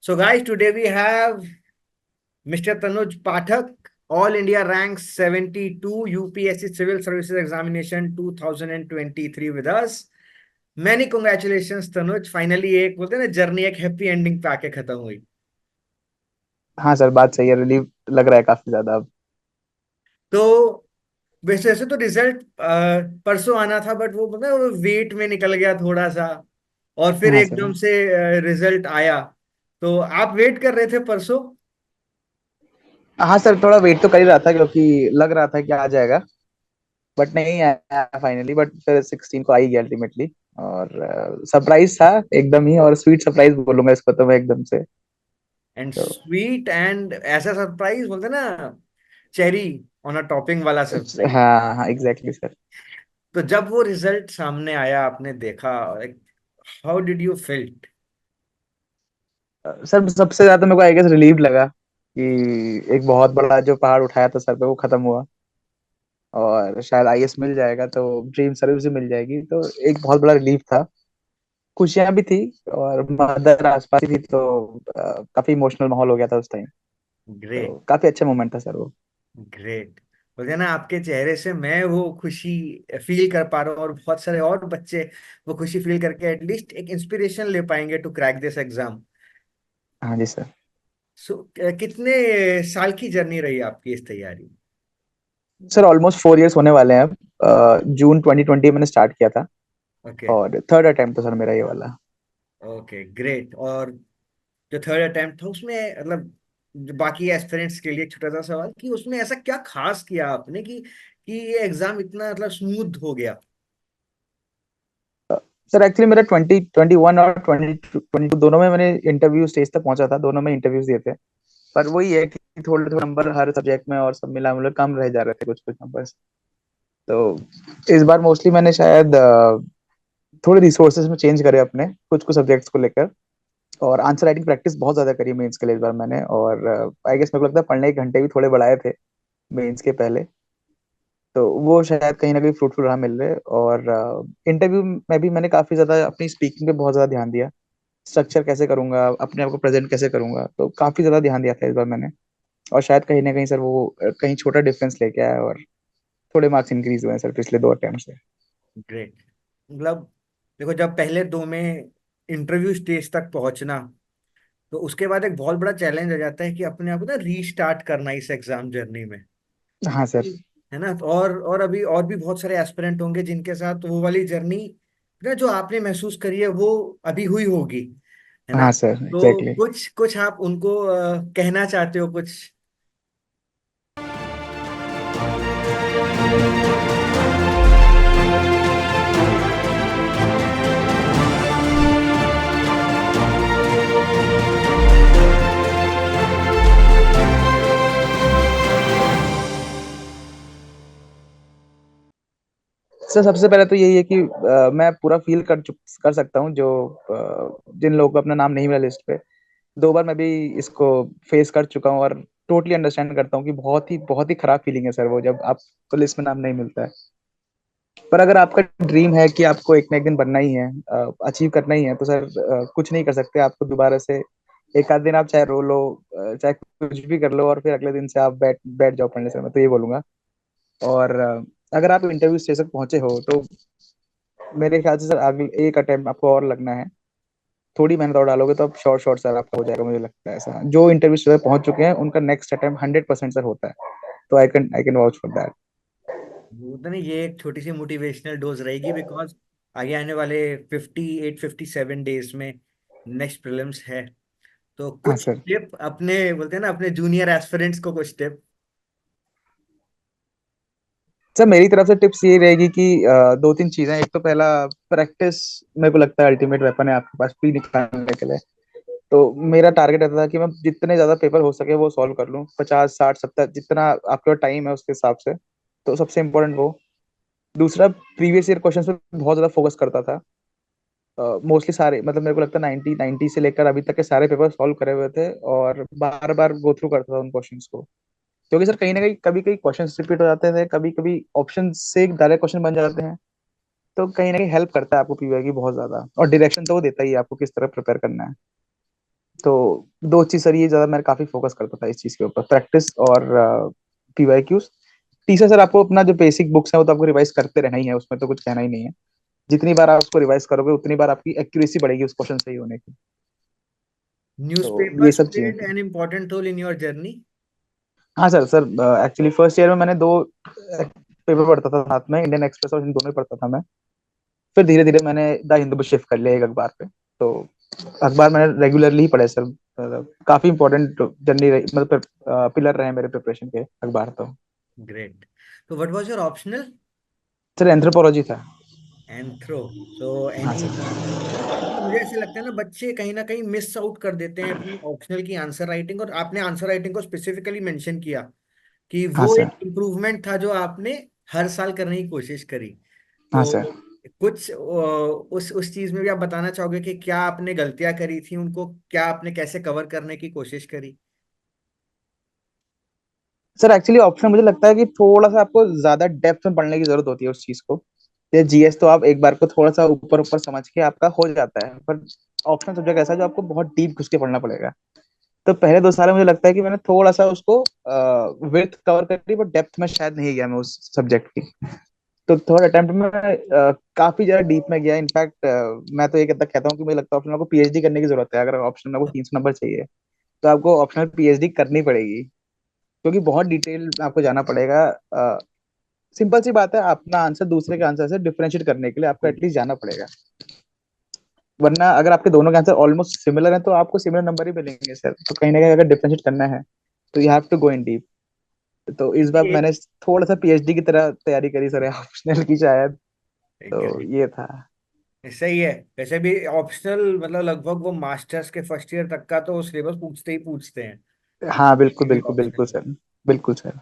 So, guys, today we have Mr. Tanuj Pathak, All India Rank 72 UPSC Civil Services Examination 2023 with us. Many congratulations, Tanuj. Finally, एक बोलते हैं ना journey एक happy ending पे आके खत्म हुई. हाँ सर, बात सही है। रिलीफ लग रहा है काफी ज्यादा अब। तो वैसे वैसे तो रिजल्ट परसों आना था, बट वो पता है वो वेट में निकल गया थोड़ा सा. और फिर हाँ सर। एकदम से रिजल्ट आया. तो आप वेट कर रहे थे परसों. हाँ सर, थोड़ा वेट तो कर ही रहा था क्योंकि लग रहा था कि आ जाएगा। बट नहीं आया फाइनली। बट फिर 16 को आई गया अल्टीमेटली। और सरप्राइज था एकदम ही, और स्वीट सरप्राइज बोलूंगा इसको तो मैं एकदम से। एंड तो स्वीट एंड ऐसा सरप्राइज बोलते हैं ना, चेरी ऑन अ टॉपिंग वाला सरप्राइज. हाँ हाँ, एग्जैक्टली सर। तो जब वो रिजल्ट सामने आया, आपने देखा, how did you felt? Sir, सबसे ज्यादा मेरे को आई गेस रिलीव लगा कि एक बहुत बड़ा जो पहाड़ उठाया था सर पे वो खत्म हुआ। और शायद आईएएस मिल जाएगा तो ड्रीम सर्विस भी मिल जाएगी, तो एक बहुत बड़ा रिलीफ था। खुशियां भी थी। और मदर आसपास ही थी, तो काफी इमोशनल माहौल हो गया था उस टाइम। तो ग्रेट. काफी अच्छा मोमेंट था सर वो। ग्रेट. बोलते हैं ना, आपके चेहरे से मैं वो खुशी फील कर पा रहा हूँ, और बहुत सारे और बच्चे वो खुशी फील करके एटलीस्ट एक इंस्पिरेशन ले पाएंगे टू क्रैक दिस एग्जाम. हाँ जी सर। सो कितने साल की जर्नी रही आपकी इस तैयारी में? सर ऑलमोस्ट 4 इयर्स होने वाले हैं अब। जून 2020 मैंने स्टार्ट किया था। ओके. और थर्ड अटेम्प्ट था सर मेरा ये वाला। Okay, great. और जो थर्ड अटेम्प्ट था उसमें मतलब, जो बाकी एस्पिरेंट्स के लिए एक छोटा सा सवाल कि उसमें ऐसा क्या खास किया आपने कि ये एग्जाम इतना मतलब स्मूथ हो गया? सर एक्चुअली मेरा 2021 और 2022 दोनों में मैंने इंटरव्यू स्टेज तक पहुंचा था, दोनों में इंटरव्यूज दिए थे। पर वही है कि थोड़े थोड़े नंबर हर सब्जेक्ट में और सब मिला मिला कम रह जा रहे थे, कुछ कुछ नंबर्स। तो इस बार मोस्टली मैंने शायद थोड़े रिसोर्सेज में चेंज करे अपने कुछ कुछ सब्जेक्ट्स को लेकर। और आंसर राइटिंग प्रैक्टिस बहुत ज्यादा करी मेंस के लिए इस बार मैंने। और आई गेस मेरे को लगता है पढ़ने के घंटे भी थोड़े बढ़ाए थे मेंस के पहले। तो वो शायद कहीं ना कहीं फ्रूटफुल रहा मिल रहे। और इंटरव्यू में भी मैंने काफी ज्यादा अपनी स्पीकिंग पे बहुत ज्यादा ध्यान दिया। स्ट्रक्चर कैसे करूंगा, अपने आप को प्रेजेंट कैसे करूंगा, तो काफी ज्यादा ध्यान दिया था इस बार मैंने। और शायद कहीं ना कहीं सर वो कहीं छोटा डिफरेंस लेके आया, और थोड़े मार्क्स इंक्रीज हुए हैं सर पिछले 2 अटेम्प्ट से। ग्रेट. मतलब देखो, जब पहले दो में इंटरव्यू स्टेज तक पहुंचना, तो उसके बाद एक बहुत बड़ा चैलेंज आ जाता है कि अपने आप को ना रीस्टार्ट करना इस एग्जाम जर्नी में. हाँ सर। है ना? तो और अभी और भी बहुत सारे एस्पिरेंट होंगे जिनके साथ वो वाली जर्नी ना जो आपने महसूस करी है वो अभी हुई होगी. है ना? हाँ सर, तो एग्जैक्टली। कुछ कुछ आप उनको कहना चाहते हो कुछ? सर सबसे पहले तो यही है कि मैं पूरा फील कर सकता हूँ जो जिन लोगों का अपना नाम नहीं मिला लिस्ट पे। 2 बार मैं भी इसको फेस कर चुका हूँ, और टोटली अंडरस्टैंड करता हूँ कि बहुत ही खराब फीलिंग है सर वो, जब आपको लिस्ट में नाम नहीं मिलता है। पर अगर आपका ड्रीम है कि आपको एक ना एक दिन बनना ही है, अचीव करना ही है, तो सर कुछ नहीं कर सकते आपको दोबारा से। एक आध दिन आप चाहे रो लो, चाहे कुछ भी कर लो, और फिर अगले दिन से आप बैठ बैठ जाओ पढ़ने। से मैं तो ये बोलूंगा। और अगर आप इंटरव्यू स्टेज तक पहुंचे हो तो मेरे ख्याल से सर अगले एक अटेम्प्ट आपको और लगना है। थोड़ी मेहनत और डालोगे तो अब श्योर श्योर सर आपका हो जाएगा, मुझे लगता है ऐसा। जो इंटरव्यू स्टेज तक पहुंच चुके हैं उनका नेक्स्ट अटेम्प्ट 100% सर होता है। तो I can vouch for that. तो नहीं, ये एक छोटी सी मोटिवेशनल डोज रहेगी, बिकॉज आगे आने वाले 58-57 डेज में नेक्स्ट प्रीलिम्स है. तो हाँ कुछ सर। टिप अपने बोलते हैं ना अपने जूनियर एस्पिरेंट्स को, कुछ टिप. सर मेरी तरफ से टिप्स ये रहेगी कि 2-3 चीजें। एक तो पहला, प्रैक्टिस मेरे को लगता है अल्टीमेट वेपन है आपके पास प्री निकालने के लिए। तो मेरा टारगेट रहता था कि मैं जितने ज्यादा पेपर हो सके वो सॉल्व कर लूँ, 50 60 70 जितना आपके पास टाइम है उसके हिसाब से। तो सबसे इम्पोर्टेंट वो। दूसरा, प्रीवियस ईयर क्वेश्चन पे बहुत ज्यादा फोकस करता था। मोस्टली सारे, मतलब मेरे को लगता है 90 से लेकर अभी तक के सारे पेपर सॉल्व करे हुए थे, और बार बार गो थ्रू करता था उन क्वेश्चंस को। क्योंकि सर कहीं ना कहीं कभी कभी क्वेश्चंस रिपीट हो जाते थे, कभी कभी ऑप्शन से एक डायरेक्ट क्वेश्चन बन जाते हैं। तो कहीं ना कहीं हेल्प करता है आपको पीवाई की बहुत ज्यादा, और डायरेक्शन तो वो देता ही है आपको किस तरह प्रिपेयर करना है। तो दो चीज सर, ये ज्यादा मैं काफी फोकस करता था इस चीज के ऊपर, प्रैक्टिस और पीवाईक्यूज। तीसरा सर, आपको अपना जो बेसिक बुक्स है वो तो आपको रिवाइज करते रहना ही है, उसमें तो कुछ कहना ही नहीं है। जितनी बार आप उसको रिवाइज करोगे उतनी बार आपकी एक्यूरेसी बढ़ेगी उस क्वेश्चन सही होने की। तो ये Newspapers सब चीजें played थी। an important role in your journey. हाँ सर, एक्चुअली फर्स्ट ईयर में मैंने दो पेपर पढ़ता था साथ में, इंडियन एक्सप्रेस और इन दोनों ही पढ़ता था मैं। फिर धीरे धीरे मैंने द हिंदू पे शिफ्ट कर लिया एक अखबार पे। तो अखबार मैंने रेगुलरली ही पढ़े सर, काफी इंपॉर्टेंट जर्नी रही, मतलब पिलर रहे मेरे प्रिपरेशन के अखबार तो। Great. So what was your optional? Sir anthropology था। Anthro. So हाँ any सर। तो मुझे ऐसे लगता है ना कहीं मिस आउट कर देते हैं अपनी ऑप्शनल की आंसर राइटिंग, और आपने आंसर राइटिंग को स्पेसिफिकली मेंशन किया कि हाँ वो सर। एक इम्प्रूवमेंट था जो आपने हर साल करने की कोशिश करी। हाँ तो सर। कुछ उस चीज में भी आप बताना चाहोगे कि क्या आपने गलतियां करी थी, उनको क्या आपने कैसे कवर करने की कोशिश करी? सर एक्चुअली ऑप्शन मुझे लगता है कि थोड़ा सा आपको ज्यादा डेप्थ में पढ़ने की जरूरत होती है उस चीज को। ये जीएस तो आप एक बार को थोड़ा सा ऊपर ऊपर समझ के आपका हो जाता है, पर ऑप्शन सब्जेक्ट ऐसा है जो आपको बहुत डीप घुस के पढ़ना पड़ेगा। तो पहले 2 साल में मुझे लगता है कि मैंने थोड़ा सा उसको विड्थ कवर कर ली, बट डेप्थ में शायद नहीं गया मैं उस सब्जेक्ट की। तो थोड़ा अटेम्प्ट में काफी ज्यादा डीप में गया। इनफैक्ट मैं तो ये कहता हूँ कि मुझे लगता है ऑप्शन आपको पीएचडी करने की जरूरत है। अगर ऑप्शन में आपको 300 नंबर चाहिए तो आपको ऑप्शनल पीएचडी करनी पड़ेगी, क्योंकि बहुत डिटेल आपको जाना पड़ेगा। सिंपल सी बात है, अपना आंसर दूसरे के आंसर से डिफरेंशिएट करने के लिए आपको एटलीस्ट जाना पड़ेगा। वरना अगर आपके दोनों के आंसर ऑलमोस्ट सिमिलर हैं तो आपको सिमिलर नंबर ही मिलेंगे सर। तो कहीं ना कहीं अगर डिफरेंशिएट करना है तो you have to go in deep. तो इस बार इसलिए मैंने थोड़ा सा पीएचडी की तरह तैयारी करी सर, ऑप्शनल की शायद। एक तो ये था। सही है। वैसे भी ऑप्शनल मतलब लगभग वो मास्टर्स के फर्स्ट ईयर तक का तो सिलेबस पूछते ही पूछते हैं, हाँ बिल्कुल किसी भी बिल्कुल ऑप्शनल बिल्कुल में। सर। बिल्कुल सर।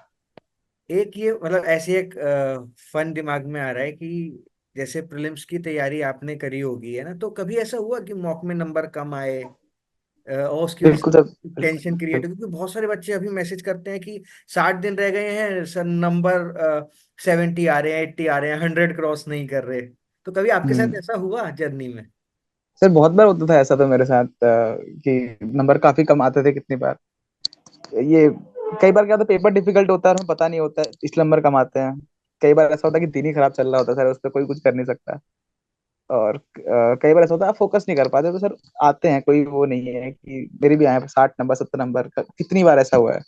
एक ये मतलब ऐसे एक फन दिमाग में आ रहा है कि जैसे प्रीलिम्स की तैयारी आपने करी होगी है ना, तो कभी ऐसा हुआ कि मॉक में नंबर कम आए और उसकी वजह बिल्कुल सर। से बिल्कुल टेंशन क्रिएट हो? बिल्कुल। क्योंकि बहुत सारे बच्चे अभी मैसेज करते हैं कि 60 दिन रह गए हैं सर, नंबर 70 आ रहे हैं, 80 आ रहे हैं, 100 क्रॉस नहीं कर रहे। तो कभी आपके साथ हम्म। ऐसा हुआ जर्नी में? सर बहुत बार होता था ऐसा तो मेरे साथ, कि नंबर काफी कम आते थे कितनी बार। ये कई बार क्या होता है, पेपर डिफिकल्ट होता है और हमें पता नहीं होता है इसलिए नंबर कम आते हैं। कई बार ऐसा होता है कि दिन ही खराब चल रहा होता है सर, उस पर कोई कुछ कर नहीं सकता। और कई बार ऐसा होता है आप फोकस नहीं कर पाते तो सर आते हैं, कोई वो नहीं है कि मेरे भी आए 60 नंबर 70 नंबर का, कितनी बार ऐसा हुआ है।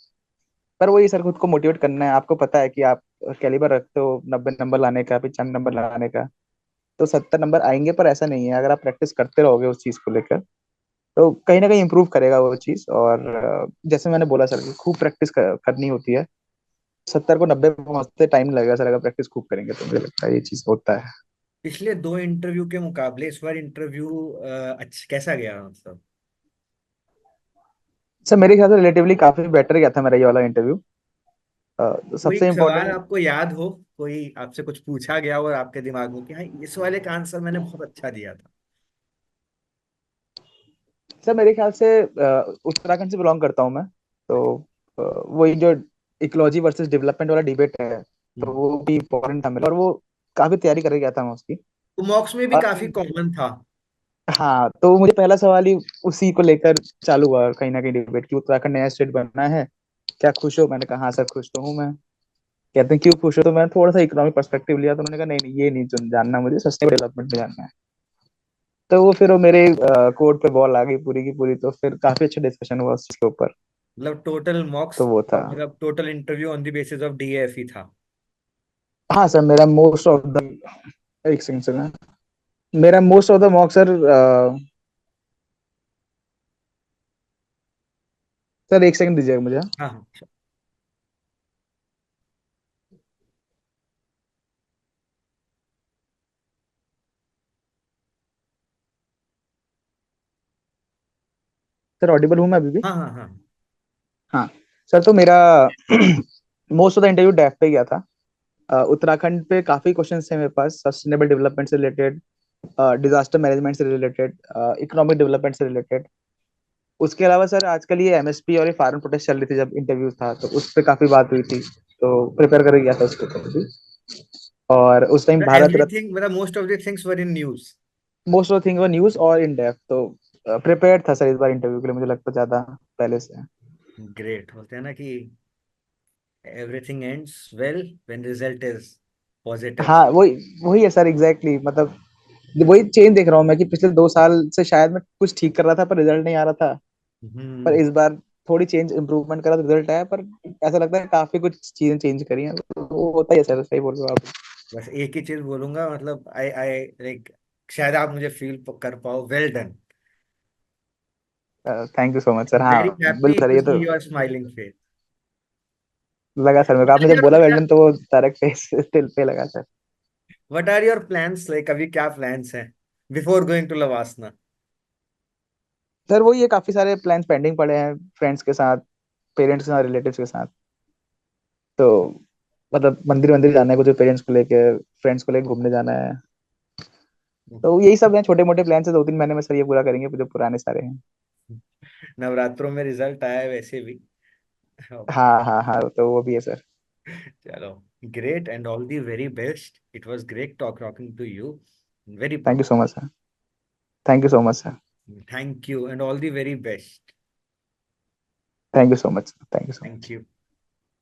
पर वही सर, खुद को मोटिवेट करना है। आपको पता है कि आप कैलिबर रखते हो 90 नंबर लाने का, 95 नंबर लाने का। तो 70 नंबर आएंगे, पर ऐसा नहीं है, अगर आप प्रैक्टिस करते रहोगे उस चीज को लेकर तो कहीं ना कहीं इंप्रूव करेगा वो चीज। और जैसे मैंने बोला सर कि खूब प्रैक्टिस करनी होती है। 70 को 90 पे पहुंचते टाइम लगेगा सर, अगर प्रैक्टिस खूब करेंगे तो मुझे लगता है ये चीज होता है। पिछले दो इंटरव्यू के मुकाबले इस बार इंटरव्यू अच्छा कैसा गया मतलब? सर मेरे ख्याल से रिलेटिवली काफी बेटर गया था मेरा ये वाला इंटरव्यू। कोई सबसे सवाल इम्पोर्टेंट। आपको याद हो, कोई आपसे कुछ पूछा गया और आपके दिमाग में कि हाँ इस वाले का आंसर मैंने बहुत अच्छा दिया था? सर मेरे ख्याल से उत्तराखंड से बिलोंग करता हूँ मैं। तो वही जो इकोलॉजी वर्सेस डेवलपमेंट वाला डिबेट है, तो हम्म। वो भी इम्पोर्टेंट था मेरा, और वो काफी तैयारी करके गया था मैं उसकी। तो मॉक्स में भी और काफी कॉमन था। हाँ, तो मुझे पहला सवाल ही उसी को लेकर चालू हुआ कहीं ना कहीं डिबेट, कि उत्तराखंड नया स्टेट बनना है, क्या खुश हो? मैंने कहा हाँ सर खुश तो हूँ मैं। कहते हैं क्यों खुश हो? तो मैंने थोड़ा सा इकोनॉमिक पर्सपेक्टिव लिया, तो उन्होंने कहा नहीं नहीं ये नहीं जानना, मुझे सस्टेनेबल डेवलपमेंट में जानना है। तो वो फिर वो मेरे कोड पे बॉल आ गई पूरी की पूरी, तो फिर काफी अच्छा डिस्कशन हुआ उस चीज के ऊपर। मतलब टोटल मॉक्स, तो वो था। मतलब total interview on the basis of DF ही था? हाँ सर, मेरा मोस्ट ऑफ द, एक सेकंड सर, मेरा most of the mock sir, sir एक सेकंड दीजिएगा मुझे। हाँ हाँ। सर ऑडिबल हूँ मैं अभी भी? हाँ हाँ हाँ। हाँ सर, तो मेरा मोस्ट ऑफ द इंटरव्यू डेफ पे गया था। उत्तराखंड पे काफी क्वेश्चन थे मेरे पास, सस्टेनेबल डेवलपमेंट से रिलेटेड, डिजास्टर मैनेजमेंट से रिलेटेड, इकोनॉमिक डेवलपमेंट से रिलेटेड। उसके अलावा सर आजकल ये एमएसपी और ये फार्म प्रोटेस्ट चल रही थी, जब इंटरव्यू था तो उस पर काफी बात हुई थी, तो प्रिपेयर करके गया था उसके ऊपर भी। और उस टाइम भारत रत्न, एवरीथिंग मतलब most of the things were in news. Most of thing were news और इन डेप्थ। तो प्रिपेयर्ड था सर इस बार इंटरव्यू के लिए, मुझे लगता ज्यादा पहले से। ग्रेट। बोलते हैं ना कि everything ends well when result is positive. हाँ वही वही है सर, एग्जैक्टली exactly, मतलब वही चेंज देख रहा हूँ मैं कि पिछले 2 साल से शायद मैं कुछ ठीक कर रहा था पर रिजल्ट नहीं आ रहा था। पर हम्म। इस बार थोड़ी चेंज इम्प्रूवमेंट करा तो रिजल्ट आया, पर ऐसा लगता है काफी कुछ चीजें चेंज करी हैं, तो वो होता ही है सर, सही बोल रहे हो आप। बस एक ही चीज बोलूंगा, मतलब आई आई लाइक, शायद आप मुझे फील कर पाओ, well done. Thank you so much sir. हाँ वेरी हैप्पी बिल्कुल सर, टू ये तो सी योर स्माइलिंग फेस। लगा सर मेरे को, आपने जब बोला वेल्डन तो वो डायरेक्ट फेस दिल पे लगा sir. What are your plans, like अभी क्या प्लान्स हैं बिफोर गोइंग टू लवासना? सर वही है, काफी सारे प्लान्स पेंडिंग पड़े हैं, फ्रेंड्स के साथ, पेरेंट्स के साथ, रिलेटिव्स के साथ। तो मतलब मंदिर मंदिर जाना है कुछ, पेरेंट्स को लेके, फ्रेंड्स को लेके घूमने जाना है। तो यही सब है, छोटे मोटे प्लान है, 2-3 महीने में सर ये पूरा करेंगे जो पुराने सारे हैं। नवरात्रों में रिजल्ट आया है वैसे भी। हाँ हाँ हाँ, तो वो भी है सर। चलो, great and all the very best. It was great talking to you. Very thank proud. You so much sir. Thank you so much sir. Thank you and all the very best. Thank you so much, thank you so thank much. You.